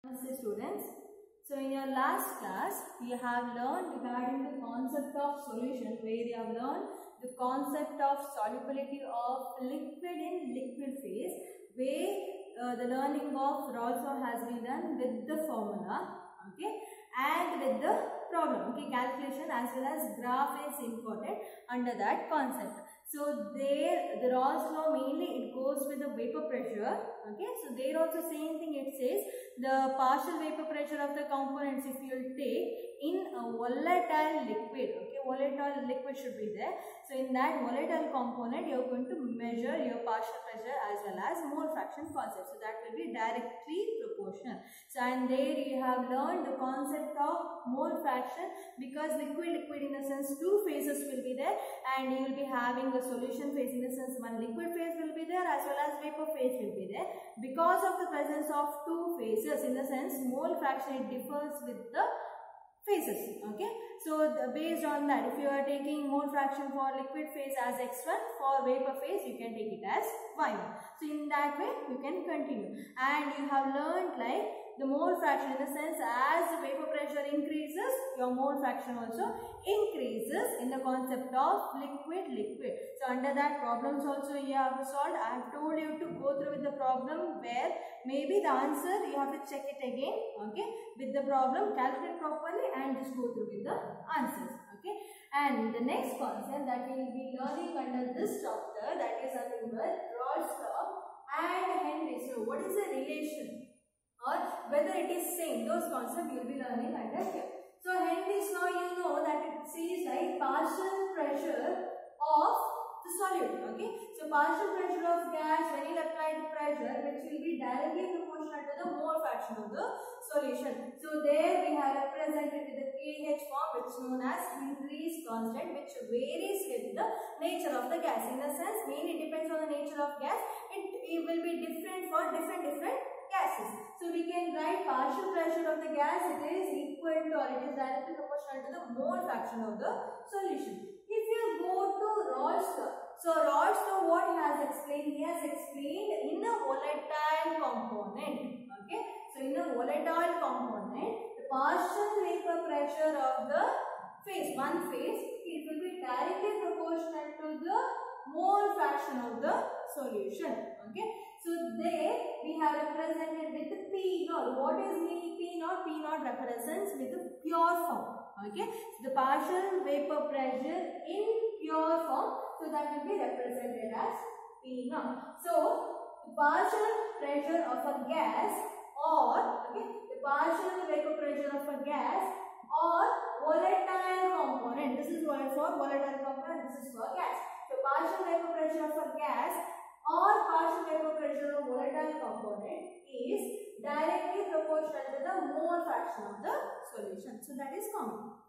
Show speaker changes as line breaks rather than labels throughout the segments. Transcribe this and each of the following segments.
Namaste students. So in your last class, you have learned regarding the concept of solution, where you have learned the concept of solubility of liquid in liquid phase, where the learning of also has been done with the formula, okay, and with the problem, okay, calculation as well as graph is important under that concept. So there, the Rawls law mainly it goes with the vapor pressure, okay. So there also same thing it says the partial vapor pressure of the components if you will take in a volatile liquid, okay, volatile liquid should be there. So in that volatile component you are going to measure your partial pressure as well as mole fraction concept. So that will be directly proportional. So and there you have learned the concept of mole fraction, because liquid in the sense two phases will be there, and you will be having a solution phase in the sense one liquid phase will be there as well as vapor phase will be there. Because of the presence of two phases, in the sense mole fraction it differs with the phases, okay. So based on that, if you are taking mole fraction for liquid phase as x1, for vapor phase you can take it as y1. So in that way you can continue, and you have learned like the mole fraction in the sense as the vapor pressure increases, your mole fraction also increases in the concept of liquid. So under that problems also you have solved. I have told you to go through with the problem where maybe the answer you have to check it again, okay, with the problem, calculate properly and just go through with the answers, okay. And the next concept that we will be learning under this chapter, that is nothing but Rawls law and Henry's law. What is the relation or whether it is same, those concepts you will be learning under here. So Henry's law, you know that it says like partial pressure of the solute, okay. So partial pressure of gas when you apply the pressure, which will be directly proportional to the mole fraction of the solution. So there we have represented with the KH form, which is known as Henry's constant, which varies with the nature of the gas. In a sense, mainly depends on the nature of gas. It will be different for different gases. So we can write partial pressure of the gas, it is equal to or it is directly proportional to the mole fraction of the solution. If you go to Rawls law, so Rawls law what he has explained? He has explained in a volatile component, okay. So in a volatile component, the partial vapor pressure of the phase, one phase, it will be directly proportional to the mole fraction of the solution, okay. So there we have represented with the P naught. What is P naught? P naught represents with the pure form, okay. So the partial vapor pressure in pure form, so that will be represented as P naught. So the partial pressure of a gas or, okay, the partial vapor pressure of a gas or volatile component. This is word for volatile component, this is for gas. So partial vapor pressure of a gas or partial vapor pressure of volatile component is directly proportional to the mole fraction of the solution. So that is common,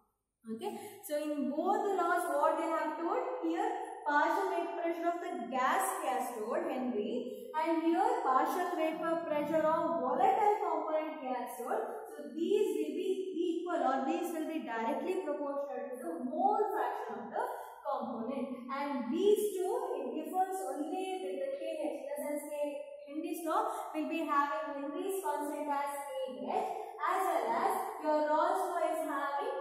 okay. So in both the laws what they have told here, partial vapor pressure of the gas he has told Henry, and here partial vapor pressure of volatile component he has told. So these will be equal or these will be directly proportional to the mole fraction of the component, and these two it differs only with the KH. In the sense Henry's law will be having Henry's constant as KH as well as your Rawls law is having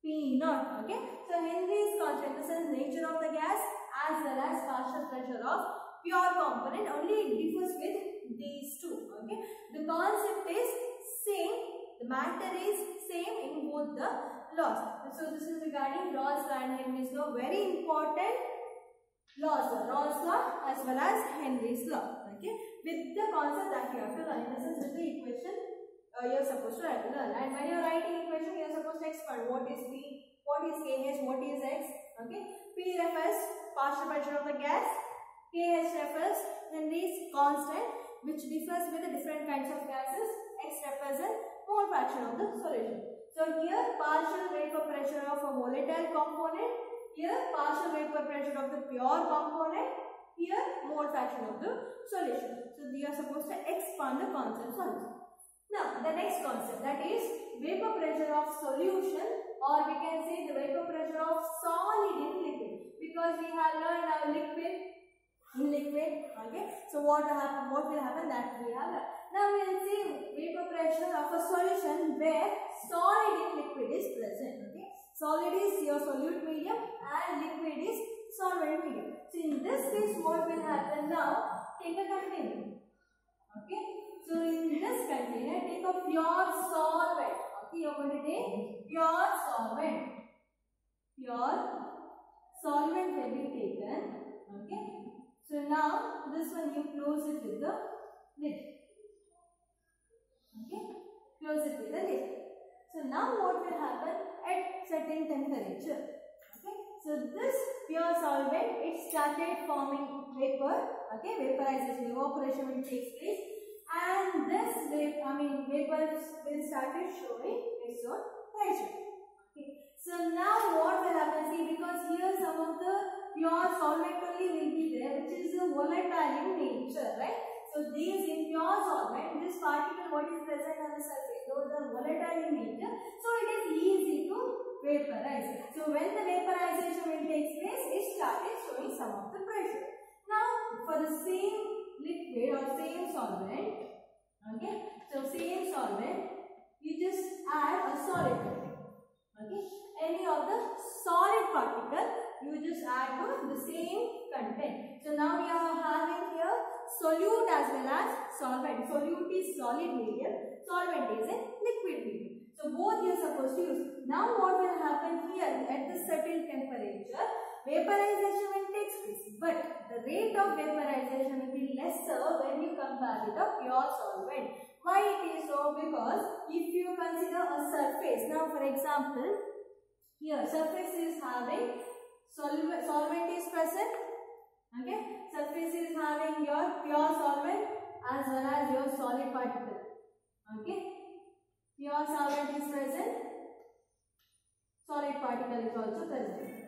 P naught, okay. So Henry's constant, in the sense nature of the gas as well as partial pressure of pure component, only it differs with these two, okay. The concept is same, the matter is same in both the laws. So this is regarding Rawls law and Henry's law, very important laws, Rawls law as well as Henry's law, okay, with the concept that you have to learn. In the sense with the equation you are supposed to learn, and when you are writing equation you are supposed to expand what is P, what is KH, what is X, okay. P refers partial pressure of the gas, KH refers Henry's constant which differs with the different kinds of gases, X represents mole fraction of the solution. So here partial vapor pressure of a volatile component, here partial vapor pressure of the pure component, here mole fraction of the solution. So you are supposed to expand the concepts also. Now the next concept, that is vapor pressure of solution, or we can say the vapor pressure of solid in liquid, because we have learned our liquid, okay. So what will happen that we have learned. Now we will see vapor pressure of a solution where solid in liquid is present. Okay, solid is your solute medium and liquid is solvent medium. So in this case, what will happen now? Take a container. Okay, so in this container, take a pure solvent. Okay, you are going to take pure solvent. Pure solvent will be taken. Okay, so now this one you close it with the lid. Okay, close it with the lid. So now what will happen at certain temperature? Okay, so this pure solvent, it started forming vapor. Okay, vaporization, evaporation will take place, and this vapor will started showing its own pressure. Okay, so now what will happen? See, because here some of the pure solvent only will be there, which is volatile in nature, right? So these in pure solvent, this particle what is present on the surface, those are volatile in nature, so it is easy to vaporize. So when the vaporization will take place, it started showing some of the pressure. Now for the same liquid or same solvent, okay, so same solvent, you just add a solid particle. Okay, any of the solid particle you just add to the same content. So now we are having here solute as well as solvent. Solute is solid medium, solvent is a liquid medium. So both you are supposed to use. Now what will happen here at the certain temperature? Vaporization will take place, but the rate of vaporization will be lesser when you compare with a pure solvent. Why it is so? Because if you consider a surface, now for example, here surface is having solvent is present. Okay, surface is having your pure solvent as well as your solid particle. Okay, pure solvent is present, solid particle is also present.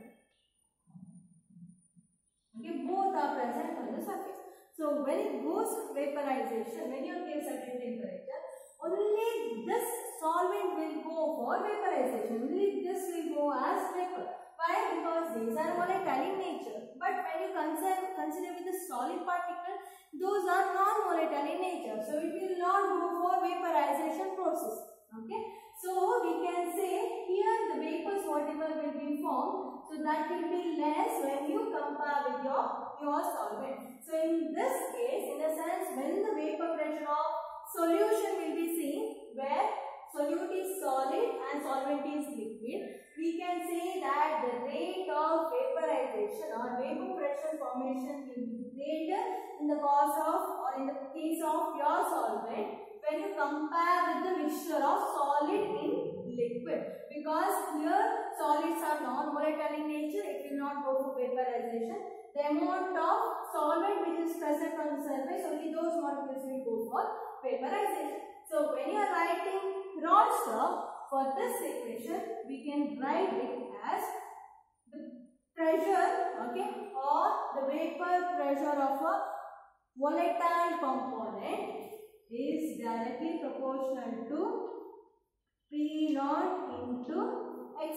Okay, both are present on the surface. So when it goes vaporization, when you give certain temperature, only this solvent will go for vaporization. Only this will go as vapor. Why? Because these are volatile in nature. But when you consider with the solid particle, those are non-volatile in nature. So it will not go for vaporization process. Okay. So we can say here the vapors whatever will be formed, so that will be less when you compare with your pure solvent. So in this case, in a sense, when the vapor pressure of solution will be seen, where solute is solid and solvent is liquid, we can say that the rate of vaporization or vapor pressure formation will be greater in the case of pure solvent when you compare with the mixture of solid in liquid, because here solids are non-volatile in nature, it will not go for vaporization. The amount of solvent which is present on the surface, only those molecules will go for vaporization. So when you are writing Raoult's law for this equation, we can write it as the pressure, okay, or the vapor pressure of a volatile component is directly proportional to P0 into X.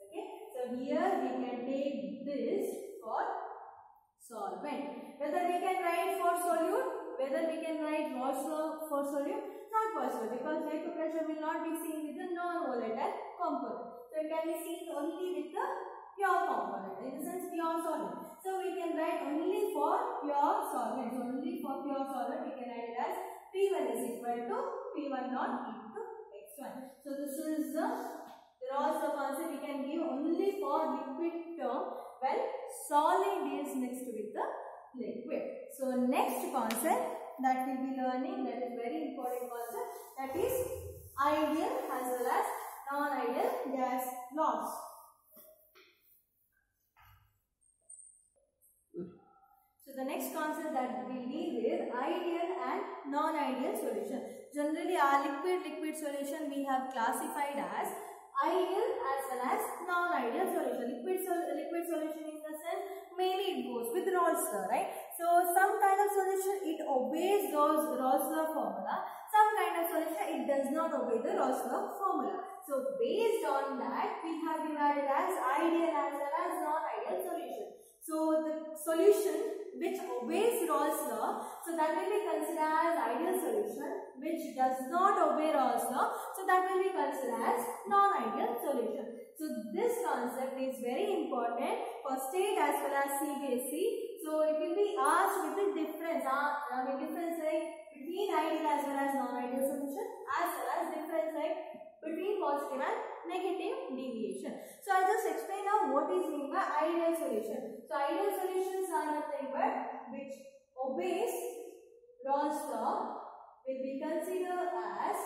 Okay, so here we can take this for solvent. Whether we can write for solute, whether we can write Raoult's law for solute, not possible, because vapor pressure will not be seen with the non-volatile component. So it can be seen only with the pure component, in the sense pure solvent. So we can write only for pure solvent. So only for pure solvent we can write it as P1 is equal to P1 naught into X1. So this is the Raoult's law concept we can give only for liquid term when solid is next with the liquid. So next concept that we will be learning, that is very important concept, that is ideal as well as non-ideal gas laws. So the next concept that we deal with, ideal and non-ideal solution. Generally our liquid solution we have classified as ideal as well as non-ideal solution. Liquid solution in the sense mainly it goes with Raoult's law, right? So some kind of solution it obeys those Raoult's law formula. Some kind of solution it does not obey the Raoult's law formula. So based on that we have divided as ideal as well as non-ideal solution. So the solution which obeys Rawls law, so that will be considered as ideal solution. Which does not obey Rawls law, so that will be considered as non-ideal solution. So this concept is very important for state as well as CBSE. So it will be asked with the difference, difference like between ideal as well as non-ideal solution, as well as difference like between positive and negative deviation. So I'll just explain now what is meant by ideal solution. So ideal solutions are nothing but which obeys Rawls law will be considered as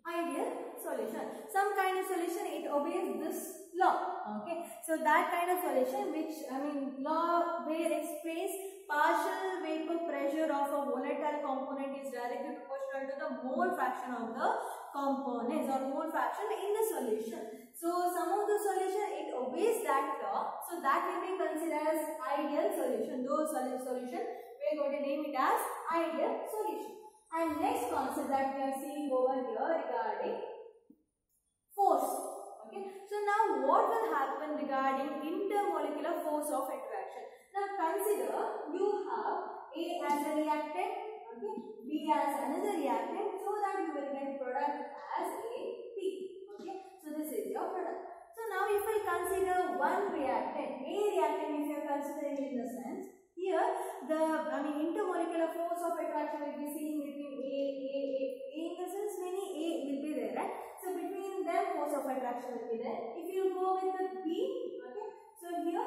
ideal solution. Some kind of solution it obeys this law. Okay, so that kind of solution which law where explains partial vapor pressure of a volatile component is directly proportional to the mole fraction of the components or mole fraction in the solution. So some of the solution it obeys that law, so that will be considered as ideal solution. Those solution we are going to name it as ideal solution. And next concept that we are seeing over here regarding force. Okay, so now what will happen regarding intermolecular force of attraction? Now consider you have A as a reactant, okay, B as another reactant, so that you will get product as AP. Okay, so this is your product. So now if we consider one reactant, A reactant, if you are considering in the sense here the intermolecular force of attraction will be seen between A in the sense many A will be there, right? So between them force of attraction will be there. If you go with the B, okay, so here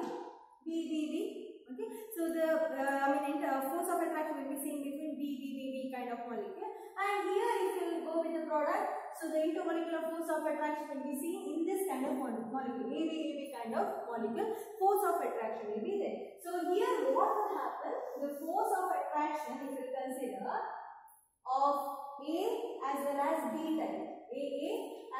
B. Okay, so the force of attraction will be seen between B kind of molecule, and here if you will go with the product, so the intermolecular force of attraction will be seen in this kind of molecule, AB kind of molecule, force of attraction will be there. So here what will happen? The force of attraction, if you consider of A as well as B type, AA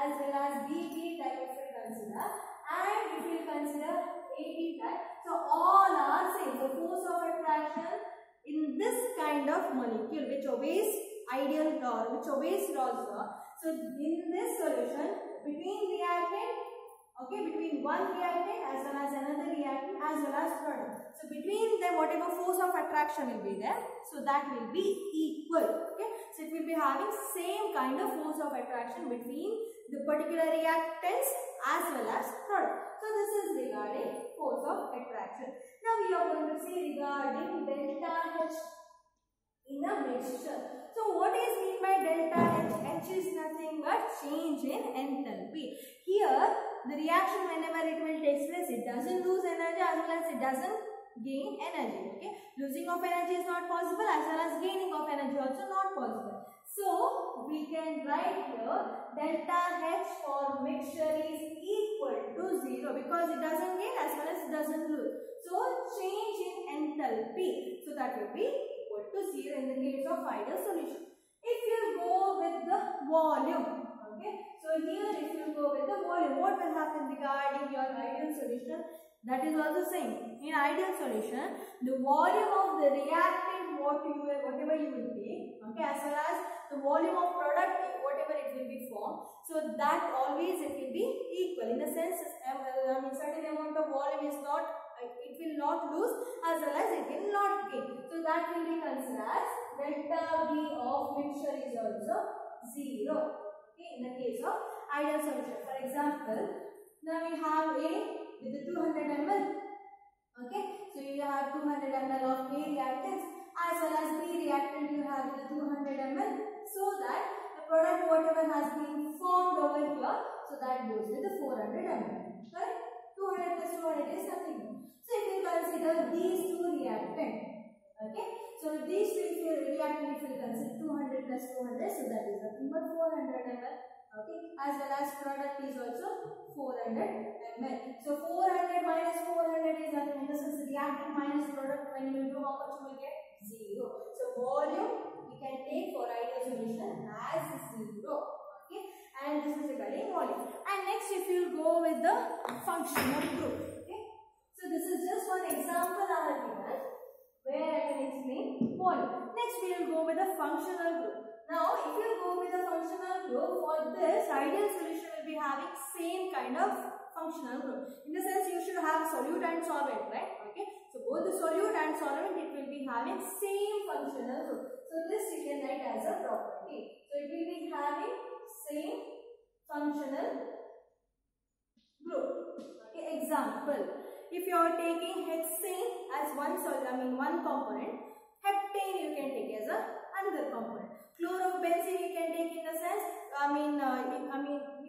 as well as B type if you consider, and if you consider AB type, so all are same. So force of attraction in this kind of molecule which obeys ideal law, which obeys Rawls law. So in this solution between reactant, okay, between one reactant as well as another reactant as well as product. So between them whatever force of attraction will be there, so that will be equal. Okay, so it will be having same kind of force of attraction between the particular reactants as well as product. So this is regarding force of attraction. Now we are going to see regarding delta H in a mixture. So what is mean by delta H? H is nothing but change in enthalpy. Here the reaction whenever it will take place, it doesn't lose energy as well as it doesn't gain energy. Okay, losing of energy is not possible as well as gaining of energy also not possible. So we can write here delta H for mixture is equal to 0 because it doesn't gain as well as it doesn't lose. So change in enthalpy, so that will be equal to 0 in the case of ideal solution. If you go with the volume, okay, so here if you go with the volume, what will happen regarding your ideal solution? That is also same. In ideal solution, the volume of the reactant whatever you will take, okay, as well as the volume of product whatever it will be formed, so that always it will be equal in the sense certain amount of volume is not, it will not lose as well as it will not gain. So that will be considered as delta V of mixture is also 0. Okay, in the case of ideal solution. For example, now we have A with the 200 ml. Okay, so you have 200 ml of A reactants as well as B reactant you have with the 200 ml, so that the product whatever has been formed over here, so that goes with the 400 ml. Correct? 200 plus 200 is nothing. So if you consider these two reactants, okay, so these two reactants if you consider 200 plus 200, so that is nothing but 400 ml. Okay, as well as product is also 400 ml. So 400 minus 400 is nothing. In the sense reactant minus product, when you do how much you will get? 0. So volume we can take for ideal solution as 0. Okay, and this is regarding volume. And next if you go with the functional group. Okay, so this is just one example I have given where I can explain volume. Next we will go with the functional group. Now if you go with the functional group, for this ideal solution will be having same kind of functional group. In the sense, you should have solute and solvent, right? Okay. So both the solute and solvent, it will be having same functional group. So this you can write as a property. So it will be having same functional group. Okay. Example: if you are taking hexane as one component, heptane you can take as another component. Chlorobenzene you can take in the sense,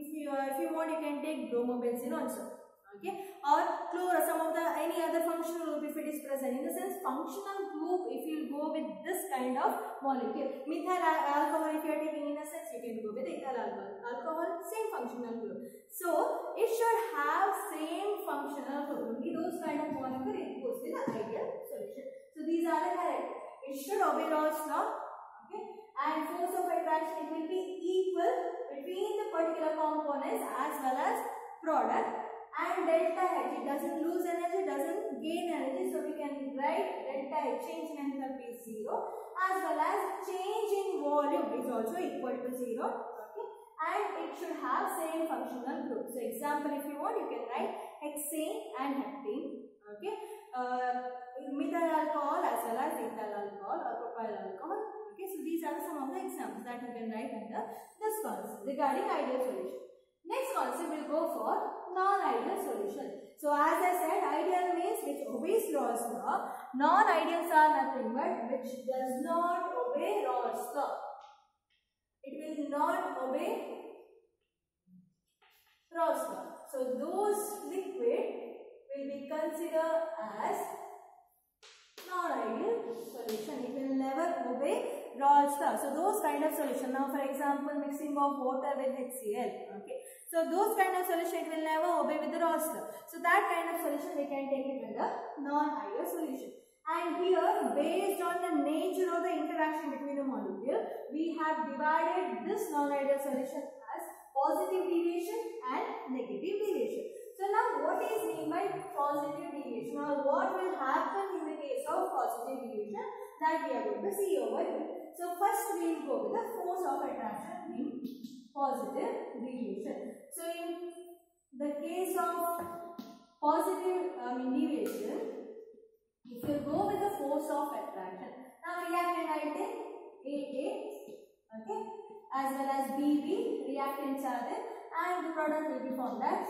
if you want, you can take bromobenzene also. Okay, or some of the any other functional group if it is present. In the sense, functional group, if you go with this kind of molecule, methyl alcohol, if you are taking in a sense, you can go with ethyl alcohol, same functional group. So it should have same functional group. Only those kind of molecule it goes with the ideal solution. So these are the characteristics. It should obey Raoult's law. Okay, and force of attraction, it will be equal between the particular components as well as product. And delta H, it doesn't lose energy, doesn't gain energy, so we can write delta H, change in enthalpy is 0, as well as change in volume is also equal to 0. Okay, and it should have same functional group. So example, if you want, you can write hexane and heptane. Okay, methyl alcohol as well as ethyl alcohol or propyl alcohol. Okay, so these are some of the examples that you can write under this concept regarding ideal solution. Next concept will go for non-ideal solution. So as I said, ideal means which obeys Raoult's law. Non-ideals are nothing but which does not obey Raoult's law. It will not obey Raoult's law. So those liquid will be considered as non-ideal solution. It will never obey Raoult's law. So those kind of solution. Now for example, mixing of water with HCl. Okay. So those kind of solution, it will never obey with the Raoult's law. So that kind of solution, they can take it with the non-ideal solution. And here, based on the nature of the interaction between the molecule, we have divided this non-ideal solution as positive deviation and negative deviation. So now, what is meant by positive deviation, or what will happen in the case of positive deviation, that we are going to see over here. So first, we will go with the force of attraction in positive deviation. So in the case of positive deviation, if you go with the force of attraction, now reactant item AA, okay, as well as BB, reactants are there, and the product will be formed as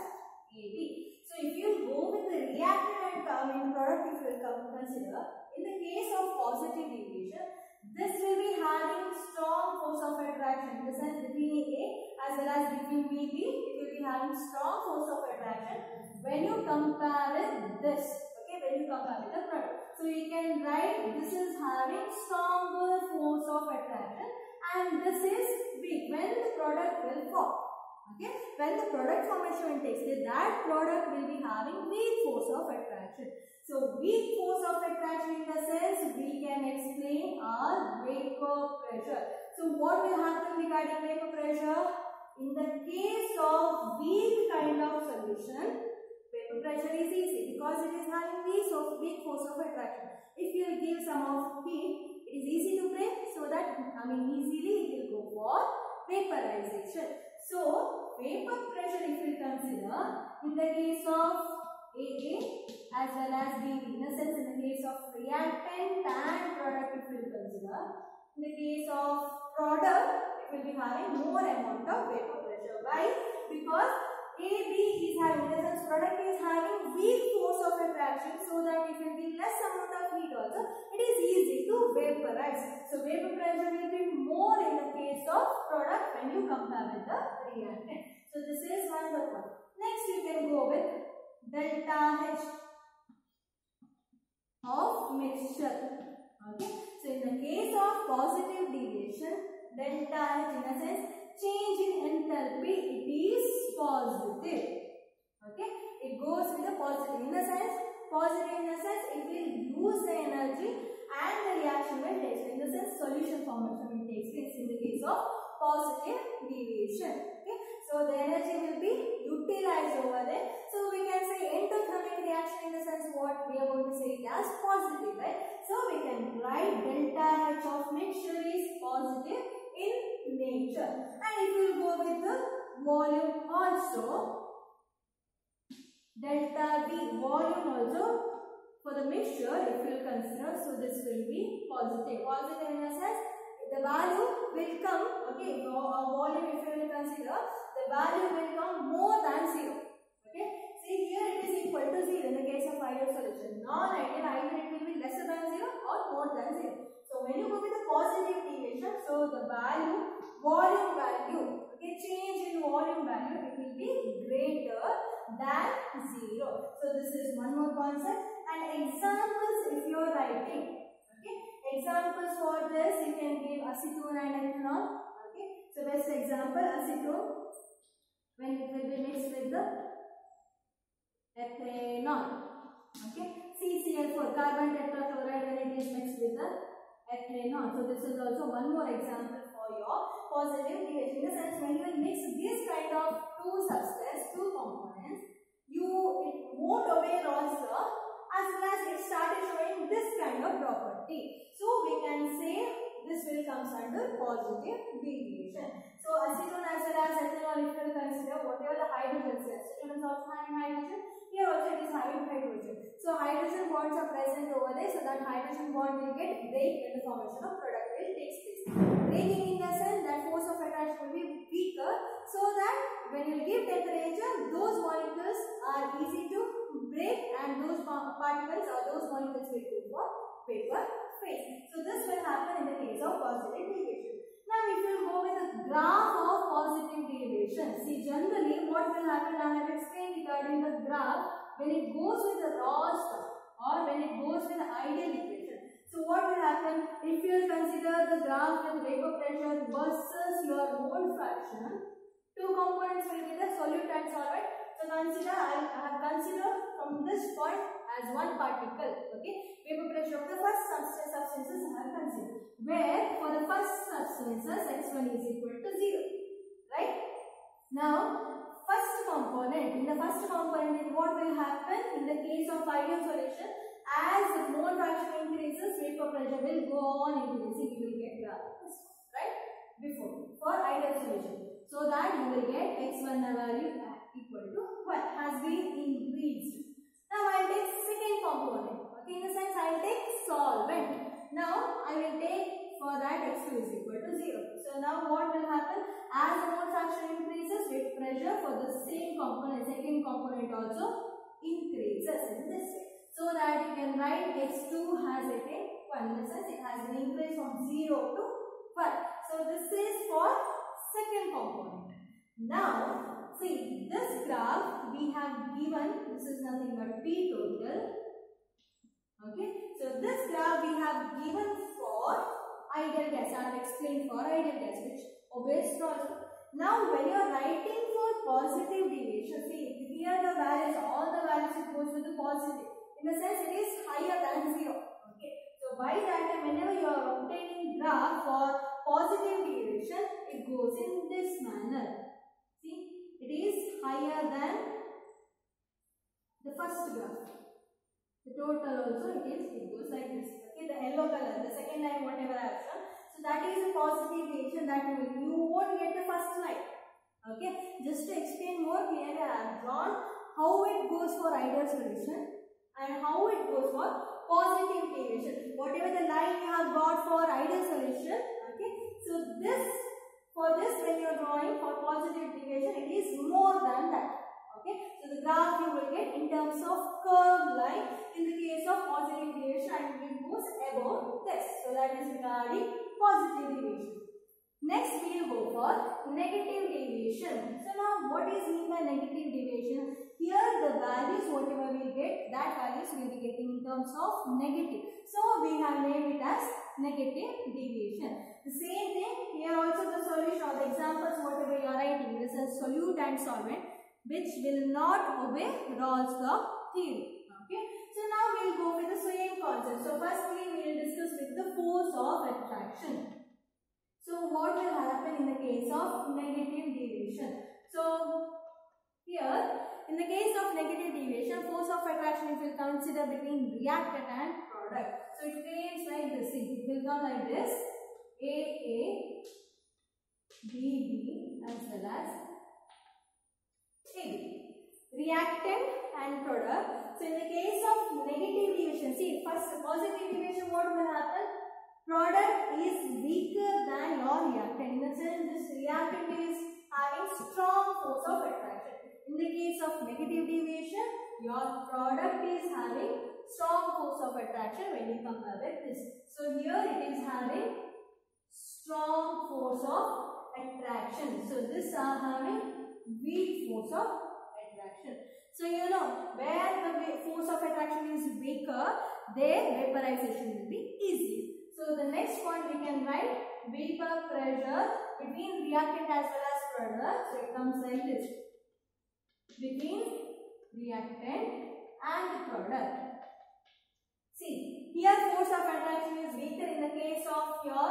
AB. So if you go with the reactant and product, if you consider, in the case of positive deviation, this will be having strong force of attraction in the sense between A as well as between BB. It will be having strong force of attraction when you compare with this. Okay, when you compare with the product. So you can write this is having stronger force of attraction and this is weak when the product will form. Okay, when the product formation takes place, that product will be having weak force of attraction. So weak force of attraction in the sense we can explain our vapor pressure. So what will happen regarding vapor pressure? In the case of weak kind of solution, vapor pressure is easy because it is having weak force of attraction. If you give some of heat, it is easy to break, so that easily it will go for vaporization. So vapor pressure, if you consider in the case of AA as well as BB, in the sense in the case of reactant and product, if you consider, in the case of product, it will be having more amount of vapor pressure. Why? Because AB is having, in the sense product is having weak force of attraction, so that it will be less amount of heat also, it is easy to vaporize. So vapor pressure will be more in the case of product when you compare with the reactant. So this is one of the point. Next you can go with delta H of mixture. Okay. So in the case of positive deviation, delta H in a sense change in enthalpy, it is positive. Okay. It goes with the positive in the sense, it will use the energy and the reaction will take place. In the sense solution formation will take place in the case of positive deviation. Okay. So the energy will be utilized over there. So we can say endothermic reaction in the sense what we are going to say it as positive, right? So we can write delta H of mixture is positive in nature. And if we go with the volume also, delta V volume also for the mixture if we will consider, so this will be positive. Positive in the sense the value will come, okay, volume if we will consider, the value will come more than 0. Okay, see here it is equal to 0 in the case of ideal solution. Non-ideal, either it will be lesser than 0 or more than 0. So when you go with the positive deviation, so the value, volume value, okay, change in volume value, it will be greater than 0. So this is one more concept. And examples if you are writing, okay, examples for this you can give acetone and ethanol. Okay, so best example acetone when it will be mixed with the ethanol. Okay, CCl4 carbon tetrachloride when it is mixed with the ethanol. So this is also one more example for your positive deviation. In the sense when you will mix this kind of two substances, two components, it won't obey Raoult's law, as well as it started showing this kind of property. So we can say this will come under positive deviation. So acetone as well as ethanol, if you will consider whatever the hydrogens, acetone is also having hydrogen, here also it is having hydrogen. So hydrogen bonds are present over there, so that hydrogen bond will get break when the formation of product will take place. Breaking in the sense that force of attraction will be weaker, so that when you give temperature, those molecules are easy to break and those particles or those molecules will go for paper phase. So this will happen in the case of positive deviation. Now if you go with a graph of positive deviation, see generally what will happen, I have explained regarding the graph when it goes with the Raoult's or when it goes with the ideal equation. So what will happen if you consider the graph with vapor pressure versus your mole fraction, two components will be the solute and solvent. So consider, I have considered from this point as one particle, okay, vapor pressure of the first substances I have considered, where for the first substances x1 is equal to 0, right? Now first component, in the first component what will happen in the case of ideal solution, as the mole fraction increases, vapor pressure will go on increasing, you will get graph, right, before for ideal solution, so that you will get x1 value equal to what has been increased. Now I will take second component, okay, in the sense I will take solvent. Now I will take for that x2 is equal to 0. So now what will happen, as the mole fraction increases, vapor pressure for the same component, second component also increases in this way. So that you can write x2 has a 1, in the sense it has been increased from 0 to 1. So this is for second component. Now see this graph we have given, this is nothing but P total. Okay, so this graph we have given for ideal gas. I have explained for ideal gas which obeys Raoult's law. Now when you are writing for positive deviation, see here the values, all the values it goes with the positive. In the sense it is higher than 0. Okay, so by that time whenever you are obtaining graph for positive deviation, it goes in this manner. See, it is higher than the first graph. The total also it goes like this. Okay, the yellow color, the second line whatever I have shown. So that is a positive deviation that you won't get the first line. Okay, just to explain more clearly, I have drawn how it goes for ideal solution and how it goes for positive deviation. Whatever the line you have got for ideal solution, okay, so this, for this when you are drawing for positive deviation, it is more than that. Okay, so the graph you will get in terms of curved line. In the case of positive deviation, it goes above this. So that is regarding positive deviation. Next we will go for negative deviation. So now what is mean by negative deviation? Here the values whatever we get, that values we will be getting in terms of negative. So we have named it as negative deviation. The same thing here also, the solution or the examples whatever you are writing, this is solute and solvent which will not obey Raoult's law theory. Okay, so now we will go with the same concept. So firstly we will discuss with the force of attraction. So what will happen in the case of negative deviation? So here in the case of negative deviation, force of attraction it will consider between reactant and product. So it creates like this. It will come like this: AA, BB as well as AB. reactant and product. So in the case of negative deviation, see first positive deviation, what will happen? Product is weaker than your reactant. In the sense, this reactant is having strong force of attraction. In the case of negative deviation, your product is having strong force of attraction when you compare with this. So here it is having strong force of attraction. So this are having weak force of attraction. So you know, where the force of attraction is weaker, their vaporization will be easier. So the next point we can write vapor pressure between reactant as well as product. So it comes like this. Between reactant and product. See, here force of attraction is weaker in the case of your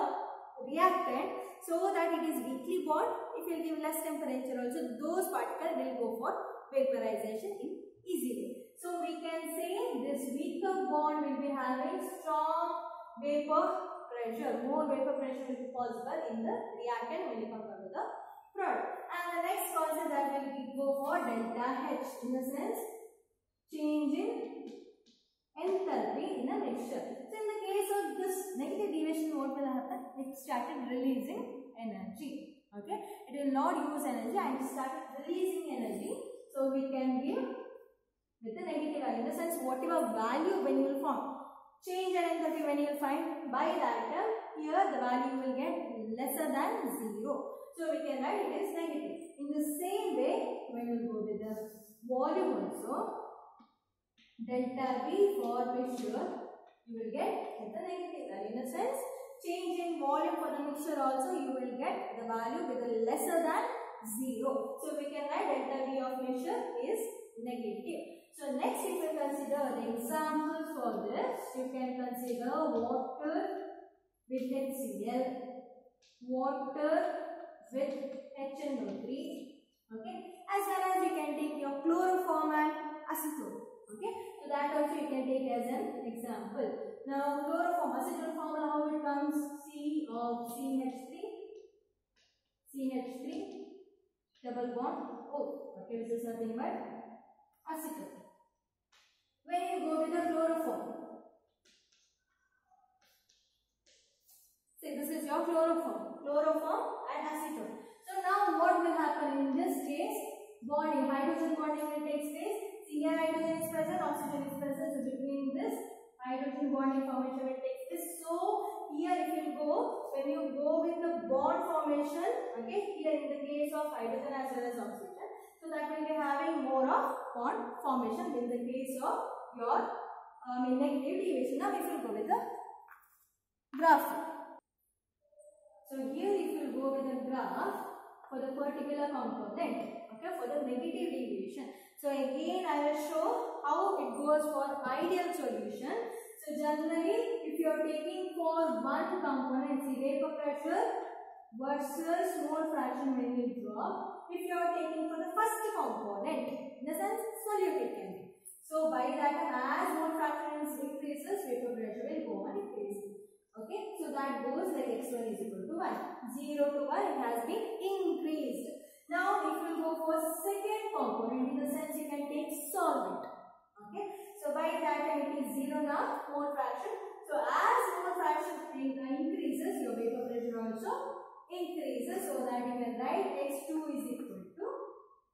reactant, so that it is weakly bond. If you give less temperature also, those particles will go for vaporization easily. So we can say this weaker bond will be having strong vapor pressure. More vapor pressure will be possible in the reactant when you compare with the product. And the next concept that will be go for delta H, in the sense change in enthalpy in a mixture. So in the case of this negative deviation, what will happen? It started releasing energy. Okay, it will not use energy and it started releasing energy. So we can give with the negative value, in the sense whatever value when you will form, change in enthalpy when you will find by that term, here the value will get lesser than 0. So we can write it as negative. In the same way, when we go with the volume also, delta V for mixture, you will get with the negative value. In the sense, change in volume for the mixture also, you will get the value with a lesser than 0. So we can write delta V of mixture is negative. So next if you consider the examples for this, you can consider water with HCl, water with HNO3, okay, as well as you can take your chloroform and acetone, okay. So that also you can take as an example. Now chloroform, acetone formula, how it comes? C of CH3 double bond O, okay, this is nothing but acetone. When you go with the chloroform, see this is your chloroform and acetone. So now what will happen in this case? Bonding, hydrogen bonding will take place. See here hydrogen is present, oxygen is present. So between this, hydrogen bonding formation will take place. So here if you go, when you go with the bond formation, okay, here in the case of hydrogen as well as oxygen, so that will be having more of bond formation in the case of your negative deviation. Now if you go with the graph. So here if you go with the graph for the particular component, okay, for the negative deviation. So again I will show how it goes for ideal solution. So generally if you are taking for one component, see vapor pressure versus mole fraction when you drop. If you are taking for the first component, in the sense solute it can be. So by that as mole fraction increases, vapor pressure will go on increasing. Okay, so that goes like x1 is equal to 1. 0 to 1 it has been increased. Now if you go for second component, in the sense you can take solvent. Okay, so by that time it is 0 now, mole fraction. So as mole fraction increases, your vapor pressure also increases, so that you can write x2 is equal to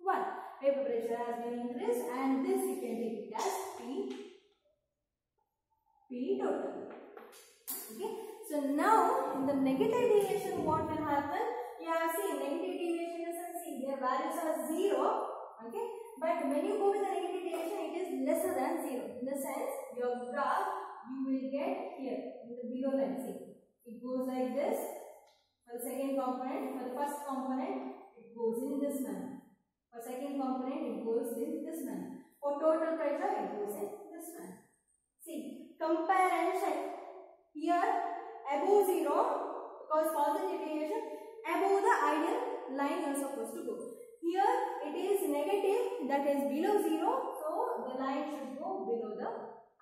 1. Vapor pressure has been increased and this you can take it as P total. Okay. So now in the negative deviation, what will happen? You have seen negative deviation is, see their values are 0. Okay. But when you go with the negative deviation, it is lesser than 0. In the sense, your graph you will get here in the below line. See, it goes like this. For the second component, for the first component, it goes in this manner. For second component, it goes in this manner. For total pressure, it goes in this manner. See, compare and check. Here, above 0, because positive deviation, above the ideal line you are supposed to go. Here, it is negative, that is below 0, so the line should go below the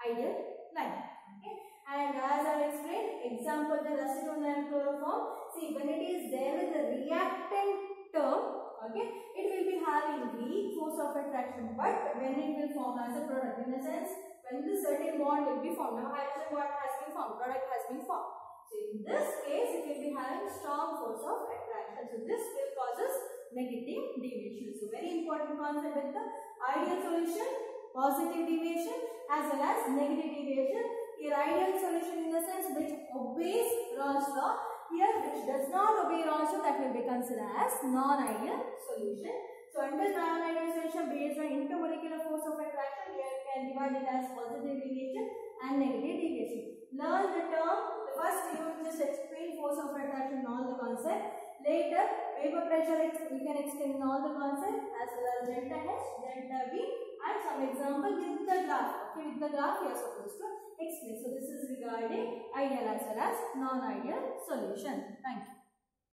ideal line. Okay. And as I have explained, example the acetone and chloroform. See, when it is there with the reactant term, okay, it will be having weak force of attraction but when it will form as a product, in a sense, when the certain bond will be formed, now hydrogen bond has been formed, product has been formed. So in this case, it will be having strong force of attraction. So this will causes negative deviation. So very important concept with the ideal solution, positive deviation as well as negative deviation. Here ideal solution in the sense which obeys Raoult's law. Here which does not obey Raoult's law, that will be considered as non-ideal solution. So under non-ideal solution based on intermolecular force of attraction, we can divide it as positive deviation and negative deviation. Learn the term. The first you will just explain force of attraction and all the concept. Later vapor pressure we can explain all the concept as well as delta H, delta V and some example with the graph. Okay, with the graph you are supposed to explain. So this is regarding ideal as well as non-ideal solution. Thank you.